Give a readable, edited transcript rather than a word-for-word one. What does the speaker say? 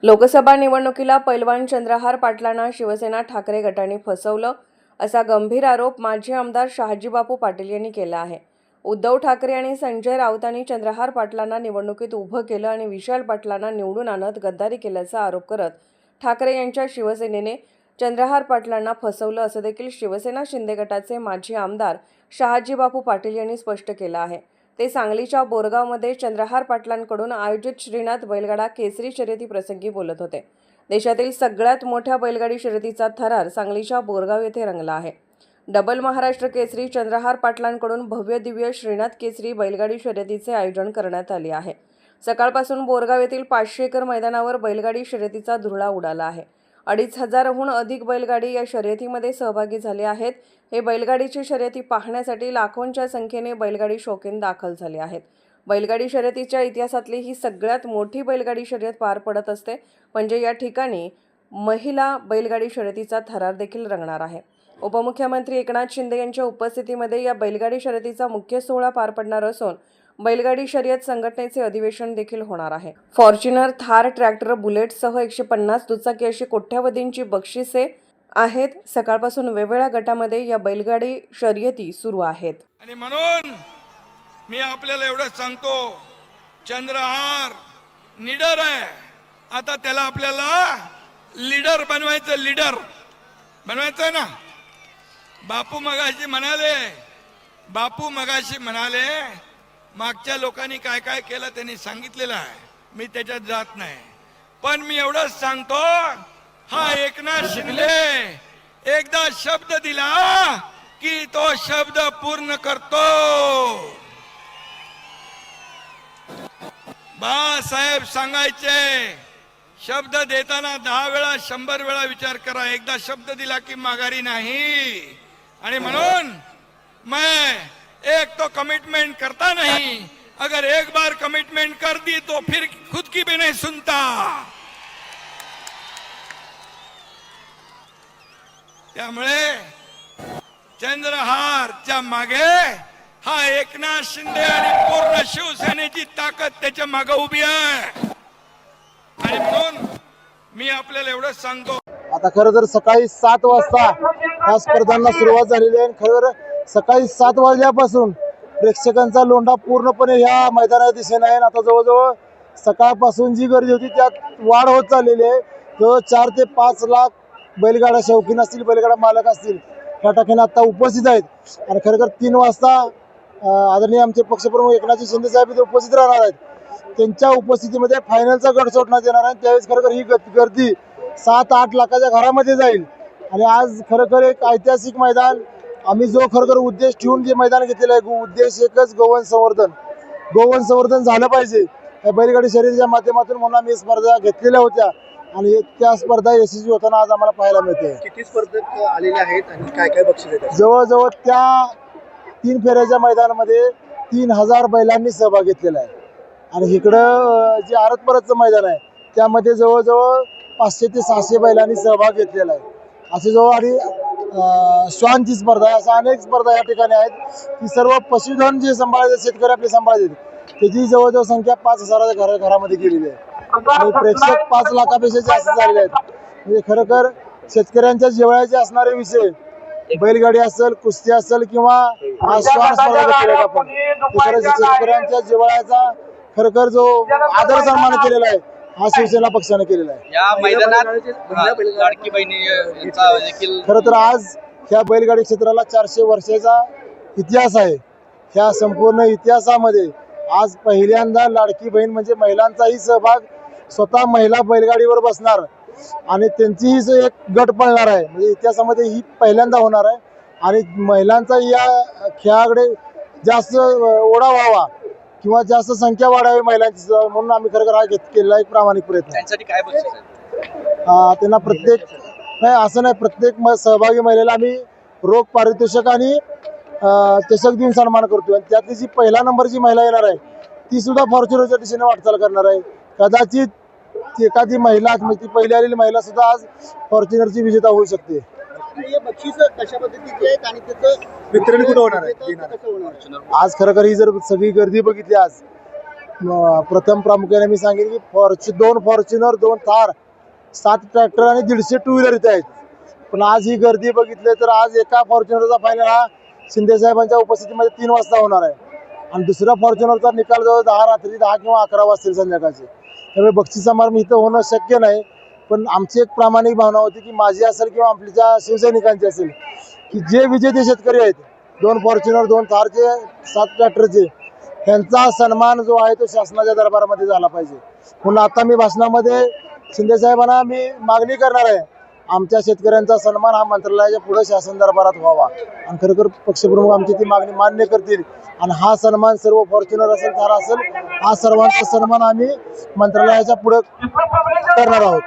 लोकसभा निवडणुकीला पैलवान चंद्रहार पाटलांना शिवसेना ठाकरे गटाने फसवलं असा गंभीर आरोप माजी आमदार शहाजीबापू पाटील यांनी केला आहे। उद्धव ठाकरे आणि संजय राऊतांनी चंद्रहार पाटलांना निवडणुकीत उभं केलं आणि विशाल पाटलांना निवडून आणत गद्दारी केल्याचा आरोप करत ठाकरे यांच्या शिवसेनेने चंद्रहार पाटलांना फसवलं असं देखील शिवसेना शिंदे गटाचे माजी आमदार शहाजीबापू पाटील यांनी स्पष्ट केलं आहे। ते सांगलीच्या बोरगावमध्ये चंद्रहार पाटलांकडून आयोजित श्रीनाथ बैलगाडा केसरी शर्यती प्रसंगी बोलत होते। देशातील सगळ्यात मोठ्या बैलगाडी शर्यतीचा थरार सांगलीच्या बोरगाव येथे रंगला आहे। डबल महाराष्ट्र केसरी चंद्रहार पाटलांकडून भव्य दिव्य श्रीनाथ केसरी बैलगाडी शर्यतीचे आयोजन करण्यात आले आहे। सकाळपासून बोरगाव येथील 500 एकर मैदानावर बैलगाडी शर्यतीचा धुरळा उडाला आहे। 2500हून अधिक बैलगाडी या शर्यतीमध्ये सहभागी झाले आहेत। हे बैलगाडीची शर्यती पाहण्यासाठी लाखोंच्या संख्येने बैलगाडी शौकीन दाखल झाले आहेत। बैलगाडी शर्यतीच्या इतिहासातली ही सगळ्यात मोठी बैलगाडी शर्यत पार पडत असते। म्हणजे या ठिकाणी महिला बैलगाडी शर्यतीचा थरार देखील रंगणार आहे। उपमुख्यमंत्री एकनाथ शिंदे यांच्या उपस्थितीमध्ये या बैलगाडी शर्यतीचा मुख्य सोहळा पार पडणार असून बैलगाडी शर्यत संघटनेचे अधिवेशन देखील होणार आहे। फॉर्च्युनर, थार, ट्रॅक्टर, बुलेटसह 150 दुचाकी अशी कोट्यावधींची बक्षिसे आहेत। सकाळपासून वेगवेगळ्या गटामध्ये या बैलगाडी शर्यती सुरू आहेत। आणि म्हणून मी आपल्याला एवढं सांगतो, चंद्रहार लीडर आहे। आता त्याला आपल्याला लीडर बनवायचं ना। बापू मगाशी म्हणाले मागच्या लोकांनी काय काय केलं त्यांनी सांगितलेलं आहे, मी त्याच्यात जात नाही। पण मी एवढंच सांगतो, हा एकनाथ शिंदे एकदा शब्द दिला की तो शब्द पूर्ण करतो। बाळासाहेब सांगायचे, शब्द देताना 10 वेळा 100 वेळा विचार करा, एकदा शब्द दिला की माघारी नाही। आणि म्हणून मैं एक तो कमिटमेंट करता नहीं, अगर एक बार कमिटमेंट कर दी तो फिर खुद की भी नहीं सुनता। त्यामुळे चंद्रहारच्या मागे हा एकनाथ शिंदे आणि पूर्ण शिवसेनेची ताकद त्याच्या मागे उभी आहे। आणि म्हणून मी आपल्याला एवढंच सांगतो, आता खरं तर सकाळी 7 वाजता या स्पर्धांना सुरुवात झालेली आहे। खरं सकाळी 7 वाजल्यापासून प्रेक्षकांचा लोंढा पूर्णपणे या मैदानाच्या दिशेने आहे। आता जवळजवळ सकाळपासून जी गर्दी होती त्यात वाढ होत चाललेली आहे। जवळ 4 ते 5 लाख बैलगाडा शौकीन असतील, बैलगाडा मालक असतील, या ठिकाणी आता उपस्थित आहेत। आणि खरं 3 वाजता आदरणीय आमचे पक्षप्रमुख एकनाथ शिंदे साहेब इथे उपस्थित राहणार आहेत। त्यांच्या उपस्थितीमध्ये फायनलचा गट सोडण्यात येणार आहे। त्यावेळेस खरं ही गर्दी 7-8 लाखाच्या घरामध्ये जाईल। आणि आज खरं एक ऐतिहासिक मैदान, आम्ही जो खरं उद्देश ठेवून जे मैदान घेतलेलं आहे, उद्देश एकच, गोवन संवर्धन झालं पाहिजे या बैलगाडी शर्यतीच्या माध्यमातून। म्हणून आम्ही स्पर्धा घेतलेल्या होत्या आणि त्या स्पर्धा यशस्वी होताना आज आम्हाला पाहायला मिळते। किती स्पर्धक आलेले आहेत आणि काय काय बक्षीस आहेत? जवळजवळ त्या 3 फेऱ्याच्या मैदानामध्ये 3000 बैलांनी सहभाग घेतलेला आहे। आणि इकडं जे आरत परतचं मैदान आहे त्यामध्ये जवळजवळ 500 ते 600 बैलांनी सहभाग घेतलेला आहे। असे जवळ आणि श्वानची स्पर्धा आहे, अशा अनेक स्पर्धा या ठिकाणी आहेत की सर्व पशुधन जे सांभाळतात, शेतकरी आपले सांभाळतात, त्याची जवळजवळ संख्या 5000 घरामध्ये गेलेली आहे। आणि प्रेक्षक 5 लाखापेक्षा जास्त झालेले आहेत। म्हणजे खरं शेतकऱ्यांच्या जिव्हाळ्याचे असणारे विषय, बैलगाडी असेल, कुस्ती असेल किंवा श्वान स्पर्धा आपण, शेतकऱ्यांच्या जिव्हाळ्याचा खरं जो आदर सन्मान केलेला आहे हा शिवसेना पक्षाने केलेला आहे। या मैदानात लाडकी बहिणी देखील खरं तर आज ह्या बैलगाडी क्षेत्राला 400 वर्षाचा इतिहास आहे। ह्या संपूर्ण इतिहासामध्ये आज पहिल्यांदा लाडकी बहीण म्हणजे महिलांचाही सहभाग, स्वतः महिला बैलगाडीवर बसणार आणि त्यांचीही एक गट पळणार आहे। म्हणजे इतिहासामध्ये ही पहिल्यांदा होणार आहे। आणि महिलांचा या खेळाकडे जास्त ओढा व्हावा किंवा जास्त संख्या वाढावी महिलांची, म्हणून आम्ही खरं हा केलेला एक प्रामाणिक प्रयत्न। त्यांच्यासाठी काय बक्षीस आहे? त्यांना प्रत्येक नाही असं नाही, प्रत्येक सहभागी महिलेला आम्ही रोख पारितोषिक आणि चषक देऊन सन्मान करतो। आणि त्यातली जी पहिला नंबरची महिला येणार आहे ती सुद्धा फॉर्च्युनरच्या दिशेने वाटचाल करणार आहे। कदाचित एखादी महिला, ती पहिली आलेली महिला सुद्धा आज फॉर्च्युनरची विजेता होऊ शकते। बक्षीस कशा पद्धतीचे आहेत आणि त्याचं वितरण कुठं होणार आहे? आज खरं ही जर सगळी गर्दी बघितली, आज प्रथम प्रामुख्याने मी सांगेन की 2 फॉर्च्युनर 2 थार 7 ट्रॅक्टर आणि 150 टू व्हीलर इथे आहेत. पण आज ही गर्दी बघितली तर आज एका फॉर्च्युनरचा फायनल हा शिंदे साहेबांच्या उपस्थितीमध्ये 3 वाजता होणार आहे आणि दुसऱ्या फॉर्च्युनरचा निकाल जवळ 10 रात्री 10 किंवा 11 वाजतील संध्याकाळचे. त्यामुळे बक्षीस समारंभ इथं होणं शक्य नाही. पण आमची एक प्रामाणिक भावना होती की माझी असेल किंवा आपल्या शिवसैनिकांची असेल की जे विजेते शेतकरी आहेत 2 फॉर्च्युनर 2 थारचे 7 ट्रॅक्टरचे त्यांचा सन्मान जो आहे तो शासनाच्या दरबारामध्ये झाला पाहिजे. म्हणून आता मी भाषणामध्ये शिंदे साहेबांना मी मागणी करणार आहे आमच्या शेतकऱ्यांचा सन्मान हा मंत्रालयाच्या पुढे शासन दरबारात व्हावा आणि खरोखर पक्षप्रमुख आमची ती मागणी मान्य करतील आणि हा सन्मान सर्व फॉर्च्युनर असेल थार असेल हा सर्वांचा सन्मान आम्ही मंत्रालयाच्या पुढे करणार आहोत.